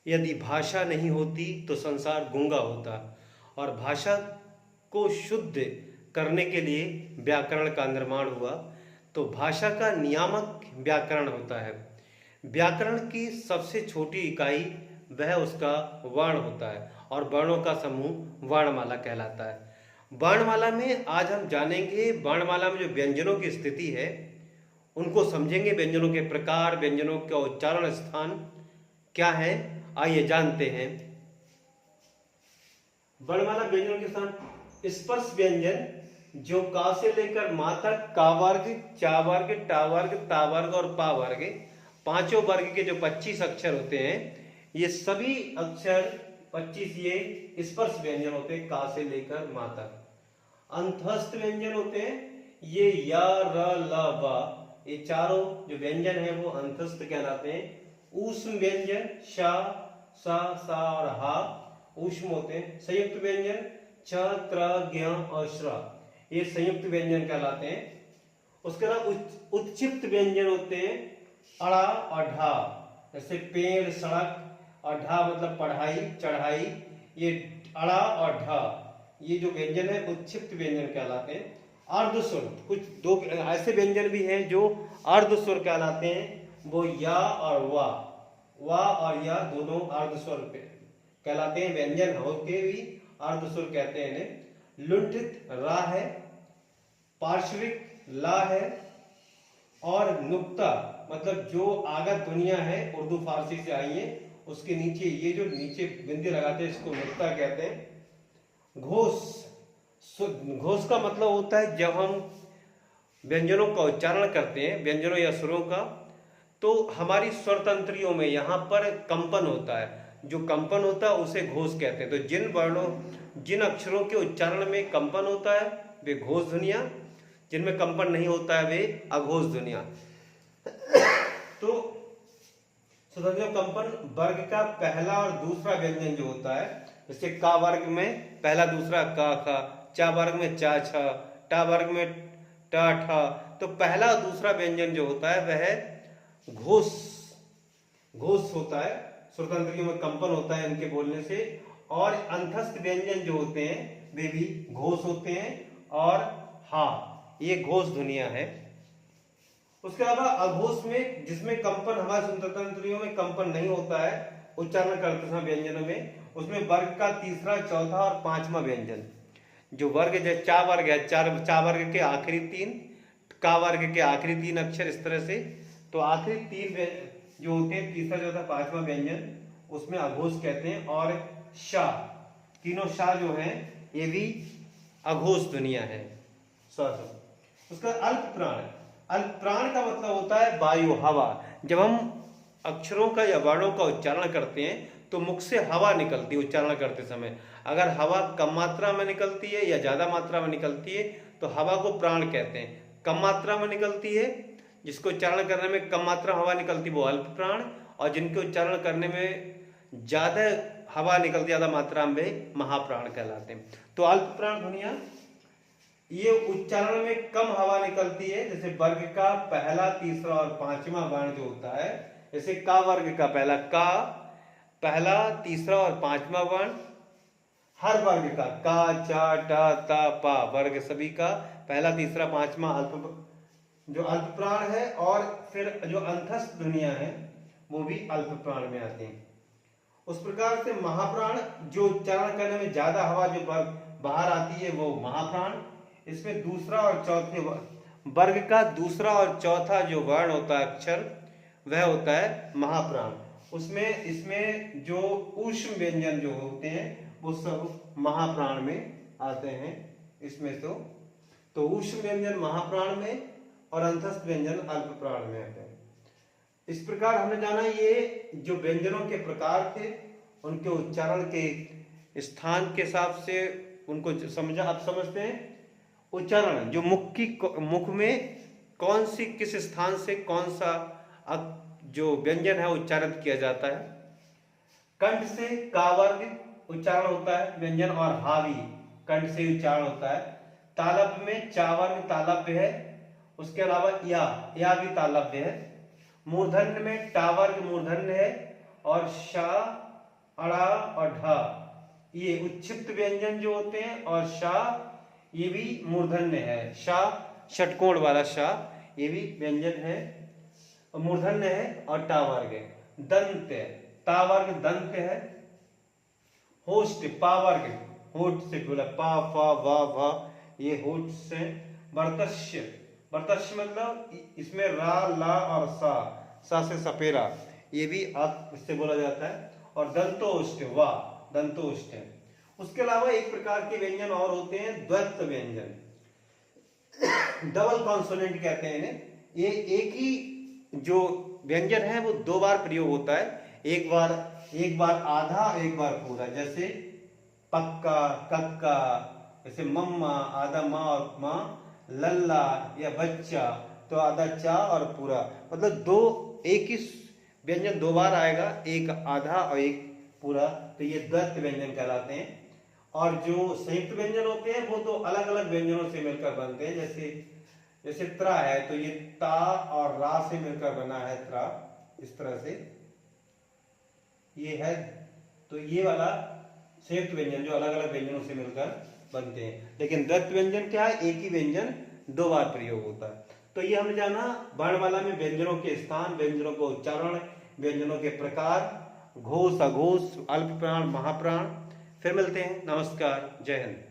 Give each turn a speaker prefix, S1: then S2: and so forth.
S1: यदि भाषा नहीं होती तो संसार गूंगा होता, और भाषा को शुद्ध करने के लिए व्याकरण का निर्माण हुआ। तो भाषा का नियामक व्याकरण होता है। व्याकरण की सबसे छोटी इकाई वह उसका वर्ण होता है, और वर्णों का समूह वर्णमाला कहलाता है। वर्णमाला में आज हम जानेंगे, वर्णमाला में जो व्यंजनों की स्थिति है उनको समझेंगे, व्यंजनों के प्रकार, व्यंजनों का उच्चारण स्थान क्या है, आइए जानते हैं। वर्णमाला व्यंजनों के स्थान: स्पर्श व्यंजन जो का से लेकर मा तक, का वर्ग, चा वर्ग, टा वर्ग, ता वर्ग और पा वर्ग, पांचों वर्ग के जो 25 अक्षर होते हैं, ये सभी अक्षर 25 ये स्पर्श व्यंजन होते हैं, का से लेकर मा तक। अंतस्थ व्यंजन होते हैं, ये या, र, ल, व, ये चारों जो व्यंजन है वो अंतस्थ कहलाते हैं। ऊष्म व्यंजन श, स, सा और हा ऊष्म होते हैं। संयुक्त व्यंजन च, त्र, ज्ञ और श्र, ये संयुक्त व्यंजन कहलाते हैं। उसके बाद उत्क्षिप्त व्यंजन होते हैं अड़ा और ढा, जैसे पेड़, सड़क, और ढा मतलब पढ़ाई, चढ़ाई, ये अड़ा और ढा, ये जो व्यंजन है उत्क्षिप्त व्यंजन कहलाते हैं। अर्धस्वर, कुछ दो ऐसे व्यंजन भी हैं जो अर्धस्वर कहलाते हैं, वो या और वा और या दोनों अर्धस्वर कहलाते हैं। व्यंजन होके भी अर्धस्वर कहते हैं इन्हें। लुंठित रा है, पार्श्विक ला है, और नुक्ता मतलब जो आगत ध्वनियां है उर्दू फारसी से आई है उसके नीचे, ये जो नीचे बिंदी लगाते हैं इसको नुक्ता कहते हैं। घोष, घोष का मतलब होता है जब हम व्यंजनों का उच्चारण करते हैं, व्यंजनों या सुरों का, तो हमारी स्वर तंत्रियों में यहाँ पर कंपन होता है। जो कंपन होता है उसे घोष कहते हैं। तो जिन वर्णों, जिन अक्षरों के उच्चारण में कंपन होता है वे घोष ध्वनियां, जिनमें कंपन नहीं होता है वे अघोष ध्वनियां। तो स्वतंत्र कंपन वर्ग का पहला और दूसरा व्यंजन जो होता है, जैसे का वर्ग में पहला दूसरा का खा, चा वर्ग में चा छा, टा वर्ग में टा ठा, तो पहला और दूसरा व्यंजन जो होता है वह घोष होता है। स्वतंत्रियों में कंपन होता है इनके बोलने से। और अंतस्थ व्यंजन जो होते हैं वे भी घोष होते हैं, और हा, ये घोष ध्वनियां है। उसके अलावा अघोष में, जिसमें कंपन, हमारे स्वतंत्रियों में कंपन नहीं होता है उच्चारण करते समय व्यंजनों में, उसमें वर्ग का तीसरा, चौथा और पांचवा व्यंजन, जो वर्ग जैसे चा वर्ग है, चा वर्ग के आखिरी तीन, का वर्ग के आखिरी तीन अक्षर, इस तरह से। तो आखिरी तीन जो होते हैं, तीसरा, चौथा, पांचवा व्यंजन, उसमें अघोष कहते हैं। और शा, तीनों शा जो है ये भी अघोष ध्वनियां है। उसका अल्प प्राण, अल्प प्राण का मतलब होता है वायु, हवा। जब हम अक्षरों का या वर्णों का उच्चारण करते हैं तो मुख से हवा निकलती है उच्चारण करते समय। अगर हवा कम मात्रा में निकलती है या ज्यादा मात्रा में निकलती है तो हवा को प्राण कहते हैं। कम मात्रा में निकलती है, जिसको उच्चारण करने में कम मात्रा हवा निकलती है वो अल्प प्राण, और जिनके उच्चारण करने में ज्यादा हवा निकलती, ज्यादा मात्रा में महाप्राण कहलाते हैं। तो अल्प प्राण ध्वनियां ये उच्चारण में कम हवा निकलती है, जैसे वर्ग का पहला, तीसरा और पांचवा वर्ण जो होता है, जैसे का वर्ग का पहला का, पहला, तीसरा और पांचवा वर्ण, हर वर्ग का का, चा, टा, ता, पा वर्ग सभी का पहला, तीसरा, पांचवा अल्प, जो अल्प प्राण है। और फिर जो अंतस्थ ध्वनियां हैं वो भी अल्प प्राण में आती हैं। उस प्रकार से महाप्राण, जो उच्चारण करने में ज्यादा हवा जो बाहर आती है वो महाप्राण। इसमें दूसरा और चौथे वर्ग का दूसरा और चौथा जो वर्ण होता है, अक्षर, वह होता है महाप्राण। उसमें इसमें जो ऊष्म व्यंजन जो होते हैं वो सब महाप्राण में आते हैं इसमें। तो ऊष्म व्यंजन महाप्राण में और अंतस्थ व्यंजन अल्प प्राण में आते हैं। इस प्रकार हमने जाना ये जो व्यंजनों के प्रकार थे, उनके उच्चारण के स्थान के हिसाब से उनको समझा। अब समझते हैं उच्चारण, जो मुख में कौन सी, किस स्थान से कौन सा जो व्यंजन है उच्चारित किया जाता है। कंठ से का वर्ग उच्चारण होता है व्यंजन, और हावी कंठ से उच्चारण होता है। तालव्य में चा वर्ग तालव्य है, उसके अलावा या भी तालव्य है। मूर्धन्य में टा वर्ग मूर्धन्य है, और शा, अड़ा और ढा ये उच्छिष्ट व्यंजन जो होते हैं, और शा ये भी मूर्धन्य है, शा षटकोण वाला शा ये भी व्यंजन है, मूर्धन्य है, और टा वर्ग है, दंत है, ता वर्ग दंत है, होस्ट पा वर्ग, होठ से बोला पा फा वा भा ये होठ से, वर्तस्य, वर्तस्य मतलब इसमें रा ला और सा से सपेरा ये भी आप इससे बोला जाता है, और दंतोष्ट वा दंतोष्ट है। उसके अलावा एक प्रकार के व्यंजन और होते हैं द्वैत व्यंजन, डबल कॉन्सोनेंट कहते हैं इन्हें। ये एक ही जो व्यंजन है वो दो बार प्रयोग होता है, एक बार आधा एक बार पूरा, जैसे पक्का कक्का, जैसे मम्मा आधा माँ और माँ, लल्ला या बच्चा तो आधा चा और पूरा, मतलब दो एक ही व्यंजन दो बार आएगा, एक आधा और एक पूरा, तो ये द्वैत व्यंजन कहलाते हैं। और जो संयुक्त व्यंजन होते हैं वो तो अलग अलग व्यंजनों से मिलकर बनते हैं, जैसे त्रा है तो ये ता और रा से मिलकर बना है त्रा, इस तरह से ये है, तो ये वाला संयुक्त व्यंजन जो अलग अलग व्यंजनों से मिलकर बनते हैं। लेकिन द्वैत व्यंजन क्या है, एक ही व्यंजन दो बार प्रयोग होता है। तो ये हमने जाना वर्णमाला में व्यंजनों के स्थान, व्यंजनों का उच्चारण, व्यंजनों के प्रकार, घोष अघोष, अल्प प्राण महाप्राण। फिर मिलते हैं, नमस्कार, जय हिंद।